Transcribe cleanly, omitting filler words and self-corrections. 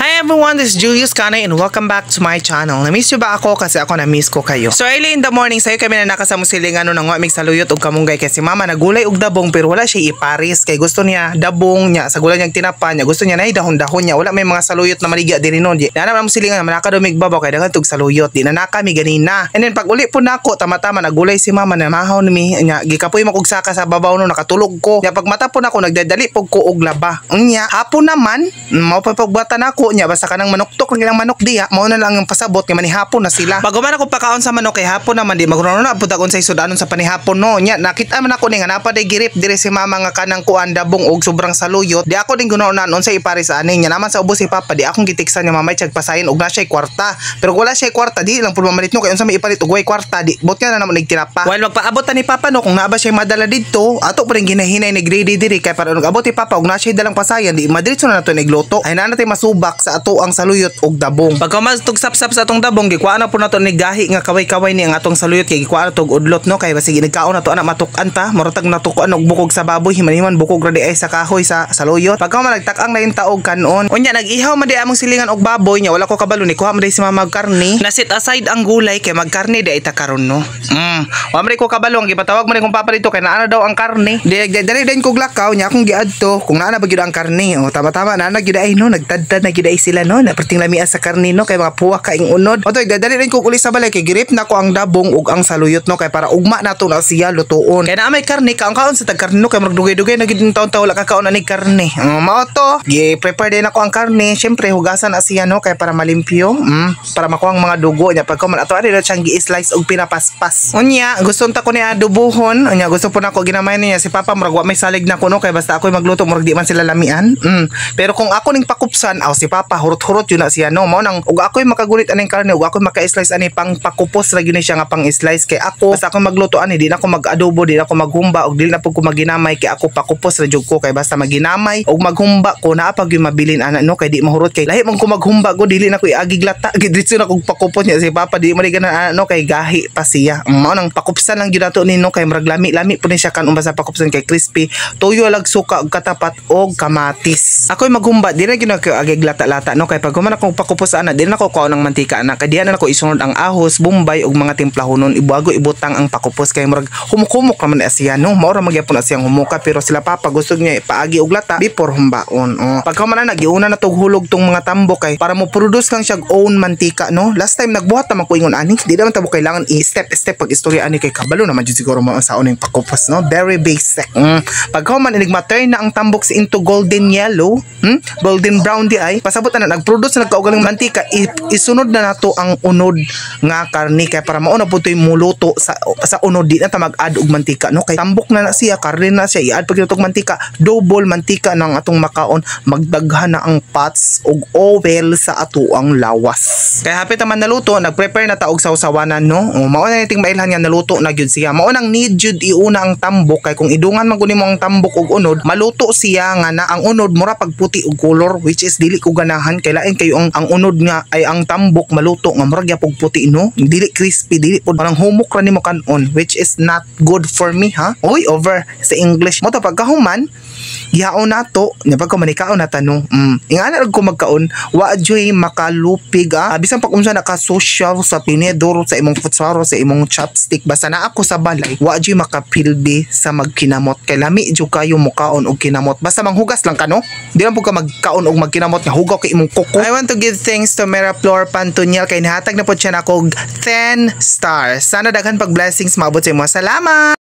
Hi everyone, this is Julius Kanay and welcome back to my channel. Na-miss nyo ba ako? Kasi ako na-miss ko kayo. So early in the morning, sayo kami na nakasamo siling nang mig saluyot og kamunggay kasi mama nagulay og dabong pero wala siya iparis kay gusto niya dabong niya sa gulay niyang tinapa niya. Gusto niya na dahon-dahon niya. Wala may mga saluyot na maligya diri non. Nana mo siling nga nakadumig babaw kay daghan tog saluyot. Di na kami ganina. And then pag uli po nako tama-tama nagulay si mama na mahaw ni niya. Gikapoy makog saka sa babaw no nakatulog ko. Ya pag mata po nako nagdadali pog ko og laba. Unya hapon naman mao pa pagbata nako niya basta kanang manuktok lang manok diha mao na lang yung pasabot nga manihapon na sila. Pag man ako pakaon sa manok kay hapon naman di magruno na pud akon sa isudanon sa panihapon no. Nya nakita man ako ni nga napaday girip diri si mama nga kanang kuan dabong og sobrang saluyot. Di ako din gunoon sa iparis ani nya naman sa ubos si papa di akong gitiksan nga mamay tiyag pasayon og na siya kwarta. Pero wala siya kwarta di lang pud mamalit no kay unsa may ipalit og way kwarta di bot nga na naman nagtinapa. While magpaabot ni papa no kung naa ba siya madala didto ato pa ring ginahinay ni grade diri kay para nagabot ni papa og na siya dalang pasayan di madiretso na nato nigluto. Ay na natay masubak sa ato ang saluyot og dabong. Pagka tug sap-sap sa atong dabong gikuha na po nato ni gahi nga kaway-kaway ni ang atong saluyot kay gikuha na tog udlot no kay basig nagkaon na to ana matuk-an ta moratag natukuan og bukog sa baboy himan-himan bukog ra di ay sa kahoy sa saluyot. Pagka nagtak-ang lain taog kanon unya nag-ihaw man di among silingan og baboy nya wala ko kabalo ni kuha man di si mama karne na set aside ang gulay kay magkarne di ay ta karon no. Wa man ko kabalo ang gipatawag man kong papa dito kay naa daw ang karne. Dali din kog lakaw nya akong giadto kung naa na ba gyud ang karne. O tama-tama naa na gyud ay no nagtadtad na gyud ay sila no na perting lamias sa karne no kay mga puwa kaing unod. O toy dadali rin ko uli sa balay kay girip na ko ang dabong ug ang saluyot no kay para ugma nato na siya lutuon. Kay naa may karne kaon sa tag-karne no kay magdugay-dugay na gid taon-taon wala ka kaon ani karne. Mao to, prepare din ako ang karne. Syempre hugasan na siya no kay para malimpyo. Para makuha ang mga dugo nya pagka man ato ani na siyang gi-slice og pinapaspas. Unya gusto ta ko ni adobohon. Unya gusto po nako ginamay niya si papa murag wa may salig na ko no kay basta ako'y magluto murag di man sila lamian. Pero kung ako ning pakupsan aw si papa hurot-hurot yun na siya no mao nang ug ako'y makagulit aning karne ug ako'y maka-slice ani pang pakupos ra gyud siya nga pang slice kay ako basta ako magluto ani di na ako mag-adobo di na ako maghumba ug dili na pud ko maginamay kay ako pakupos ra jud ko kay basta maginamay ug maghumba ko naa pag yung mabilin ana no kay di mahurot kay lahi man ko maghumba ko dili na ko iagig lata gidritso na kog pakupos niya si papa di man gana no kay gahi pa siya mao nang pakupsan lang gyud ato ni no kay murag lami pud ni siya kan umbasa pakupsan kay crispy tuyo lag suka ug katapat og kamatis ako'y maghumba di na gyud ko agig lata-lata no kay pag man akong pakupos ana di na ko kaon ng mantika ana kay diha na ako isunod ang ahos bombay ug mga timplahonon ibuago ibutang ang pakupos kay murag humuk-humuk naman siya no mao ra magyapon siyang humuka pero sila papa gusto niya ipaagi og lata before humbaon pagka man na giuna na tog hulog tong mga tambok kay para mo produce lang siya own mantika no last time nagbuhat naman ko ingon ani di naman tabo kailangan i-step pag istorya ani kay kabalo naman jud siguro mo sa uning pakupos no very basic pagka man nigma-turn na ang tambok into golden yellow golden brown di ay pasabot na nagproduce na nagkaugaling mantika isunod na nato ang unod nga karne kay para mao na pud toy muluto sa unod di na ta mag-add og mantika no kay tambok na siya karne na siya i-add pag itong mantika double mantika ng atong makaon magdaghan na ang pots og oil sa ato ang lawas kay hapit naman naluto nagprepare na ta og sawsawanan no mao na niting mailhan nga naluto na gyud siya mao nang need jud iuna ang tambok kay kung idungan man kunin mo ang tambok og unod maluto siya nga na ang unod mura pagputi og color which is dili ko ganahan kay lain kayo ang unod nga ay ang tambok maluto nga murag gyapon puti no dili crispy dili pud parang humok ra nimo kanon which is not good for me ha oy over sa English mo to pagkahuman yaon nato nya pagka manikaon na tanong ingana rag ko magkaon wa joy makalupig bisan pag unsa naka social sa pinedor sa imong futsaro sa imong chopstick basta na ako sa balay wa joy makapilbi sa magkinamot kay lami jud kayo mukaon og kinamot basta manghugas lang ka no di lang pud ka magkaon og magkinamot nga hugaw kay imong kuko. I want to give thanks to Miraflor Pantuniel kay nihatag na pud siya nako 10 stars sana daghan pag blessings maabot sa imo salamat.